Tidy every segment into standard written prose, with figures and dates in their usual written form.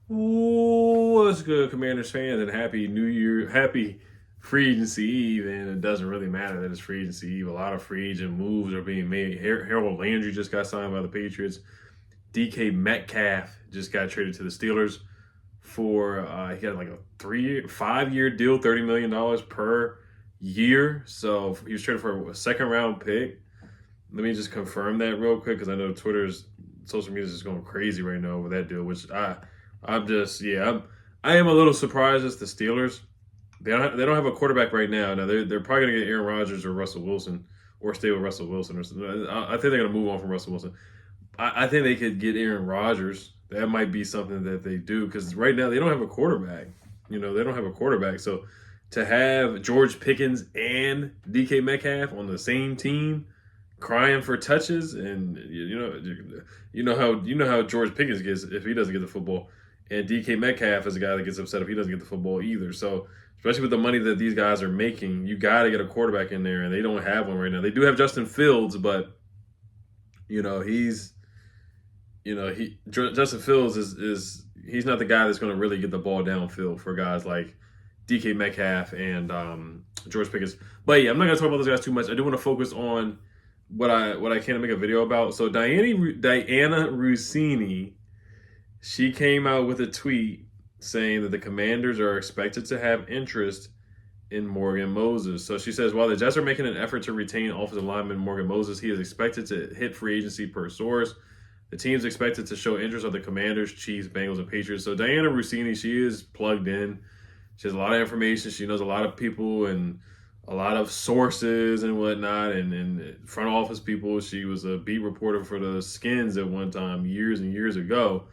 What's good, Commanders fans, and happy New Year, happy free agency eve. And it doesn't really matter that it's free agency eve. A lot of free agent moves are being made. Harold Landry just got signed by the Patriots. DK Metcalf just got traded to the Steelers for he got like a 5 year deal, $30 million per year. So he was traded for a second round pick. Let me just confirm that real quick because I know social media is just going crazy right now over that deal, which I am a little surprised as the Steelers. They don't have a quarterback right now. Now they're probably gonna get Aaron Rodgers or Russell Wilson or stay with Russell Wilson or something. I think they're gonna move on from Russell Wilson. I think they could get Aaron Rodgers. That might be something that they do because right now they don't have a quarterback. They don't have a quarterback. So to have George Pickens and DK Metcalf on the same team crying for touches, and you know how George Pickens gets if he doesn't get the football, and DK Metcalf is a guy that gets upset if he doesn't get the football either. So especially with the money that these guys are making, you got to get a quarterback in there, and they don't have one right now. They do have Justin Fields, but he's Justin Fields is he's not the guy that's going to really get the ball downfield for guys like DK Metcalf and George Pickens. But yeah, I'm not going to talk about those guys too much. I do want to focus on what I can make a video about. So Diana Russini, she came out with a tweet saying that the Commanders are expected to have interest in Morgan Moses. So she says, while the Jets are making an effort to retain offensive lineman Morgan Moses, he is expected to hit free agency per source. The team's expected to show interest of the Commanders, Chiefs, Bengals, and Patriots. So Diana Russini, she is plugged in. She has a lot of information. She knows a lot of people and a lot of sources and whatnot, and front office people. She was a beat reporter for the Skins at one time, years and years ago.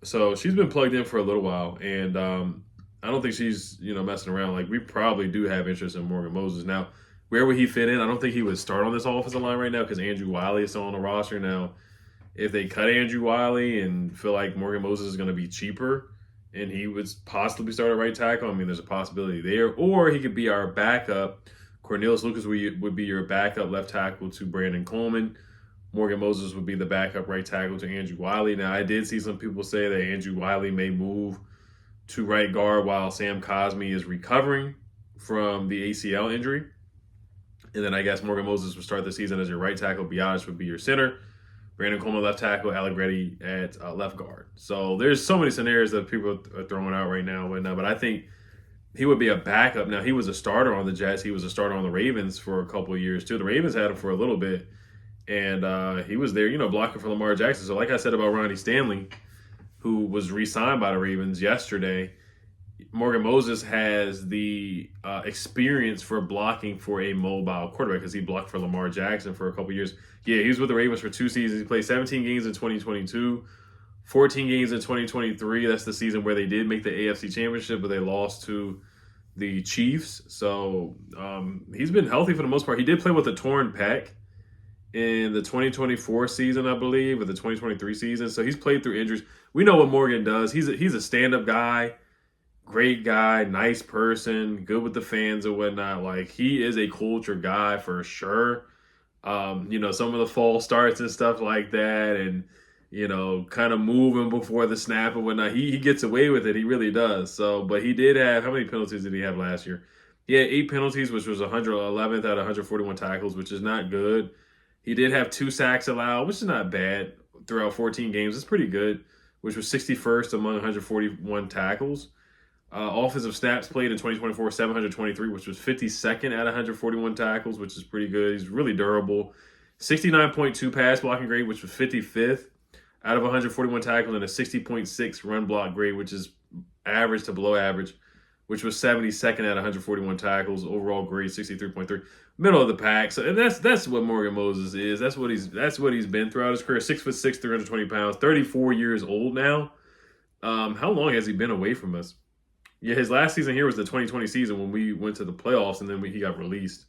So she's been plugged in for a little while, and I don't think she's messing around. Like, we probably do have interest in Morgan Moses. Now, where would he fit in? I don't think he would start on this offensive line right now because Andrew Wiley is still on the roster. Now, if they cut Andrew Wiley and feel like Morgan Moses is going to be cheaper and he would possibly start at right tackle, I mean, there's a possibility there. Or he could be our backup. Cornelius Lucas would be your backup left tackle to Brandon Coleman. Morgan Moses would be the backup right tackle to Andrew Wiley. Now, I did see some people say that Andrew Wiley may move to right guard while Sam Cosmi is recovering from the ACL injury. And then I guess Morgan Moses would start the season as your right tackle. Biadasz would be your center. Brandon Coleman left tackle, Allegretti at left guard. So there's so many scenarios that people are throwing out right now. But I think he would be a backup. Now, he was a starter on the Jets. He was a starter on the Ravens for a couple of years, too. The Ravens had him for a little bit. And he was there, blocking for Lamar Jackson. So like I said about Ronnie Stanley, who was re-signed by the Ravens yesterday, Morgan Moses has the experience for blocking for a mobile quarterback because he blocked for Lamar Jackson for a couple years. Yeah, he was with the Ravens for 2 seasons. He played 17 games in 2022, 14 games in 2023. That's the season where they did make the AFC Championship, but they lost to the Chiefs. So he's been healthy for the most part. He did play with a torn pec in the 2024 season, I believe, or the 2023 season. So he's played through injuries. We know what Morgan does. He's a stand-up guy. Great guy, nice person, good with the fans and whatnot. Like, he is a culture guy for sure. Some of the false starts and stuff like that, and kind of moving before the snap and whatnot. He gets away with it. He really does. So, but he did have, how many penalties did he have last year? He had 8 penalties, which was 111th out of 141 tackles, which is not good. He did have 2 sacks allowed, which is not bad throughout 14 games. It's pretty good, which was 61st among 141 tackles. Offensive snaps played in 2024, 723, which was 52nd out of 141 tackles, which is pretty good. He's really durable. 69.2 pass blocking grade, which was 55th out of 141 tackles, and a 60.6 run block grade, which is average to below average, which was 72nd out of 141 tackles. Overall grade 63.3, middle of the pack. So, and that's what Morgan Moses is. That's what he's been throughout his career. 6'6", 320 pounds, 34 years old now. How long has he been away from us? Yeah, his last season here was the 2020 season when we went to the playoffs, and then he got released.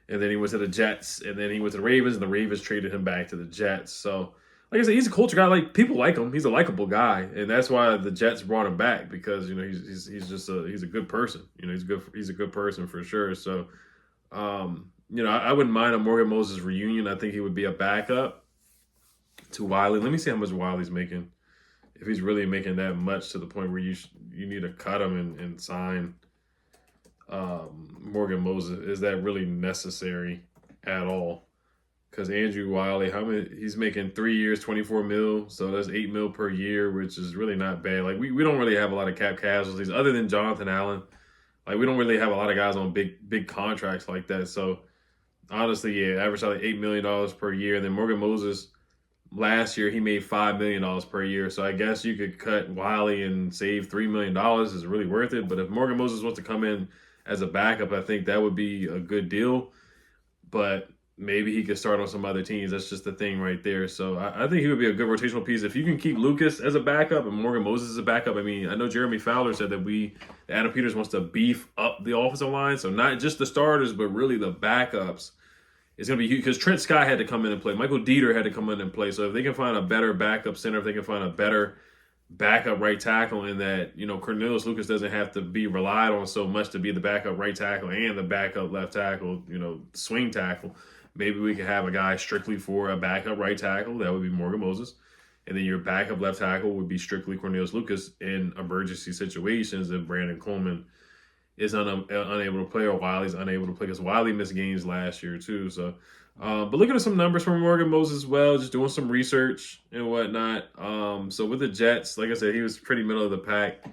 And then he went to the Jets, and then he went to the Ravens, and the Ravens traded him back to the Jets. So, like I said, he's a culture guy. Like, people like him. He's a likable guy, and that's why the Jets brought him back because he's a good person. He's a good person for sure. So, I wouldn't mind a Morgan Moses reunion. I think he would be a backup to Wiley. Let me see how much Wiley's making if he's really making that much to the point where you need to cut him and sign Morgan Moses. Is that really necessary at all? Because Andrew Wiley, he's making 3 years, 24 mil, so that's 8 mil per year, which is really not bad. Like we don't really have a lot of cap casualties other than Jonathan Allen. Like we don't really have a lot of guys on big contracts like that. So honestly, yeah, average out like $8 million per year. And then Morgan Moses last year he made $5 million per year. So I guess you could cut Wiley and save $3 million is really worth it. But if Morgan Moses wants to come in as a backup, I think that would be a good deal. But maybe he could start on some other teams. That's just the thing right there. So I think he would be a good rotational piece. If you can keep Lucas as a backup and Morgan Moses as a backup, I mean, I know Jeremy Fowler said that Adam Peters wants to beef up the offensive line. So not just the starters, but really the backups. It's going to be huge because Trent Scott had to come in and play. Michael Dieter had to come in and play. So if they can find a better backup center, if they can find a better backup right tackle in that, Cornelius Lucas doesn't have to be relied on so much to be the backup right tackle and the backup left tackle, swing tackle. Maybe we could have a guy strictly for a backup right tackle. That would be Morgan Moses. And then your backup left tackle would be strictly Cornelius Lucas in emergency situations if Brandon Coleman is unable to play or Wiley's unable to play, because Wiley missed games last year too. So, but looking at some numbers from Morgan Moses as well, just doing some research and whatnot. So with the Jets, like I said, he was pretty middle of the pack.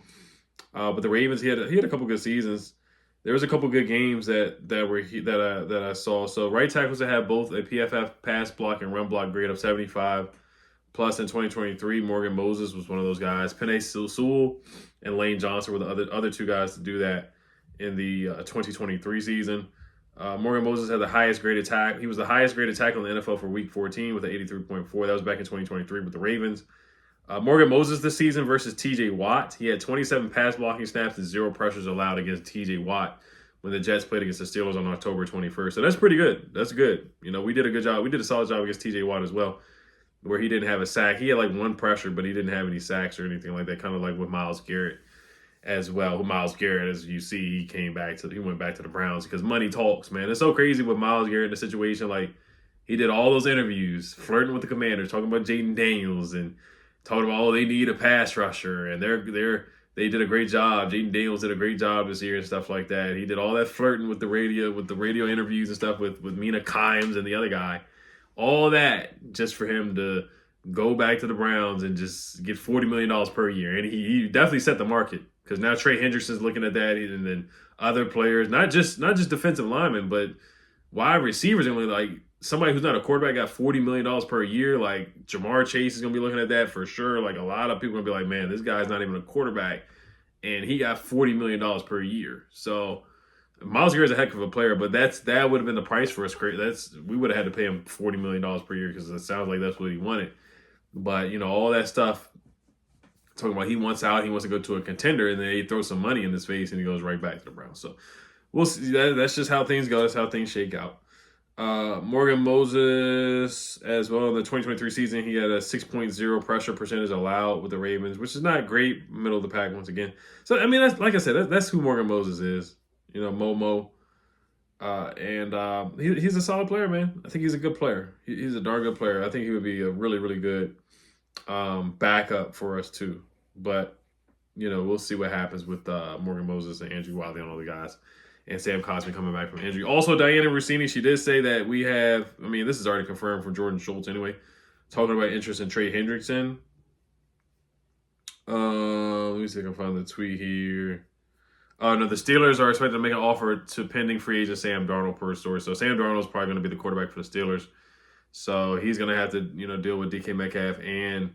But the Ravens, he had a couple good seasons. There was a couple good games that I saw. So right tackles that have both a PFF pass block and run block grade of 75. Plus in 2023, Morgan Moses was one of those guys. Penei Sewell and Lane Johnson were the other two guys to do that in the 2023 season. Morgan Moses had the highest graded tackle. He was the highest graded tackle in the NFL for Week 14 with an 83.4. That was back in 2023 with the Ravens. Morgan Moses this season versus T.J. Watt. He had 27 pass blocking snaps and 0 pressures allowed against T.J. Watt when the Jets played against the Steelers on October 21st. So that's pretty good. That's good. We did a good job. We did a solid job against T.J. Watt as well, where he didn't have a sack. He had like 1 pressure, but he didn't have any sacks or anything like that, kind of like with Myles Garrett as well. Myles Garrett, as you see, he went back to the Browns because money talks, man. It's so crazy with Myles Garrett in a situation like he did all those interviews, flirting with the Commanders, talking about Jaden Daniels and talking about, they need a pass rusher, and they did a great job. Jaden Daniels did a great job this year and stuff like that. He did all that flirting with the radio interviews and stuff with Mina Kimes and the other guy. All that just for him to go back to the Browns and just get $40 million per year. And he definitely set the market because now Trey Hendrickson's looking at that, and then other players, not just defensive linemen, but wide receivers. And like somebody who's not a quarterback got $40 million per year. Like Jamar Chase is going to be looking at that for sure. Like a lot of people are going to be like, man, this guy's not even a quarterback, and he got $40 million per year. So Myles Garrett's a heck of a player, but that would have been the price for us. We would have had to pay him $40 million per year because it sounds like that's what he wanted. But, all that stuff, talking about he wants out, he wants to go to a contender, and then he throws some money in his face and he goes right back to the Browns. So we'll see. That's just how things go. That's how things shake out. Morgan Moses as well in the 2023 season, he had a 6.0 pressure percentage allowed with the Ravens, which is not great, middle of the pack once again. So, I mean, that's, like I said, that's who Morgan Moses is. Momo. And he's a solid player, man. I think he's a good player. He's a darn good player. I think he would be a really, really good backup for us too. But, we'll see what happens with Morgan Moses and Andrew Wiley and all the guys. And Sam Cosmi coming back from injury. Also, Diana Russini, she did say that we have, this is already confirmed from Jordan Schultz anyway, talking about interest in Trey Hendrickson. Let me see if I can find the tweet here. No, the Steelers are expected to make an offer to pending free agent Sam Darnold per source. So Sam Darnold is probably going to be the quarterback for the Steelers. So he's going to have to, deal with DK Metcalf and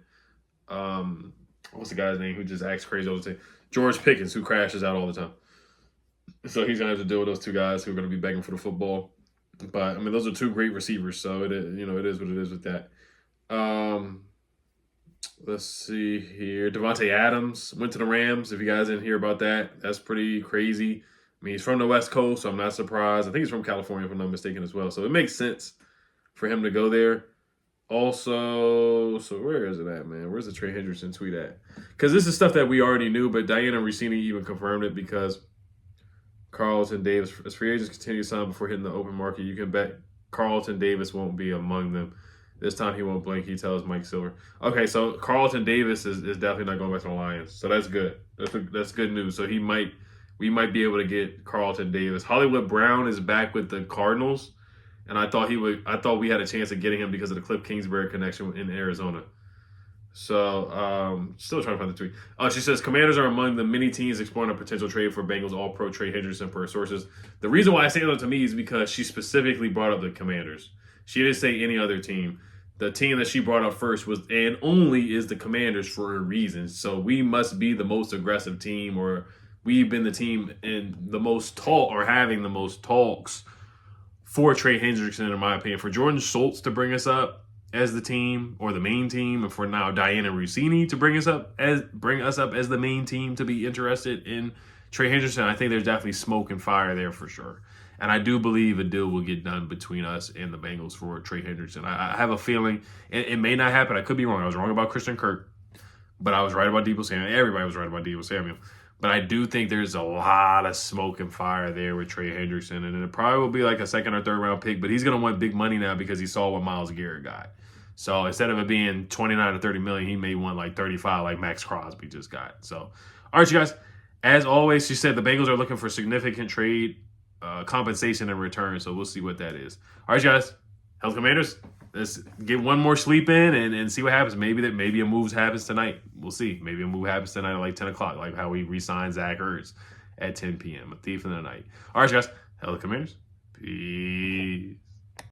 what's the guy's name who just acts crazy all the time? George Pickens, who crashes out all the time. So he's going to have to deal with those two guys who are going to be begging for the football. But, those are two great receivers. So, it is what it is with that. Let's see here. Devontae Adams went to the Rams. If you guys didn't hear about that, that's pretty crazy. He's from the West Coast, so I'm not surprised. I think he's from California, if I'm not mistaken, as well. So it makes sense for him to go there. Also, so where is it at, man? Where's the Trey Hendrickson tweet at? Because this is stuff that we already knew, but Diana Russini even confirmed it because Carlton Davis, as free agents continue to sign before hitting the open market, you can bet Carlton Davis won't be among them. This time he won't blink. He tells Mike Silver. Okay, so Carlton Davis is definitely not going back to the Lions. So that's good. That's good news. So we might be able to get Carlton Davis. Hollywood Brown is back with the Cardinals, and I thought we had a chance of getting him because of the Cliff Kingsbury connection in Arizona. So, still trying to find the tweet. She says, Commanders are among the many teams exploring a potential trade for Bengals All-Pro Trey Hendrickson per sources. The reason why I say that to me is because she specifically brought up the Commanders. She didn't say any other team. The team that she brought up first was and only is the Commanders for a reason. So we must be the most aggressive team, or we've been the team in the most talk or having the most talks for Trey Hendrickson, in my opinion. For Jordan Schultz to bring us up as the team or the main team, and for now Diana Russini to bring us up as the main team to be interested in Trey Hendrickson, I think there's definitely smoke and fire there for sure. And I do believe a deal will get done between us and the Bengals for Trey Hendrickson. I have a feeling it may not happen. I could be wrong. I was wrong about Christian Kirk, but I was right about Deebo Samuel. Everybody was right about Deebo Samuel. But I do think there's a lot of smoke and fire there with Trey Hendrickson. And it probably will be like a second or third round pick, but he's going to want big money now because he saw what Myles Garrett got. So instead of it being 29 or 30 million, he may want like 35 like Max Crosby just got. So, all right, you guys. As always, she said the Bengals are looking for significant trade compensation in return. So we'll see what that is. All right, you guys. Health Commanders, let's get one more sleep in and see what happens. Maybe a move happens tonight. We'll see. Maybe a move happens tonight at like 10 o'clock, like how we re-signed Zach Ertz at 10 p.m. A thief in the night. All right, you guys. Health Commanders. Peace.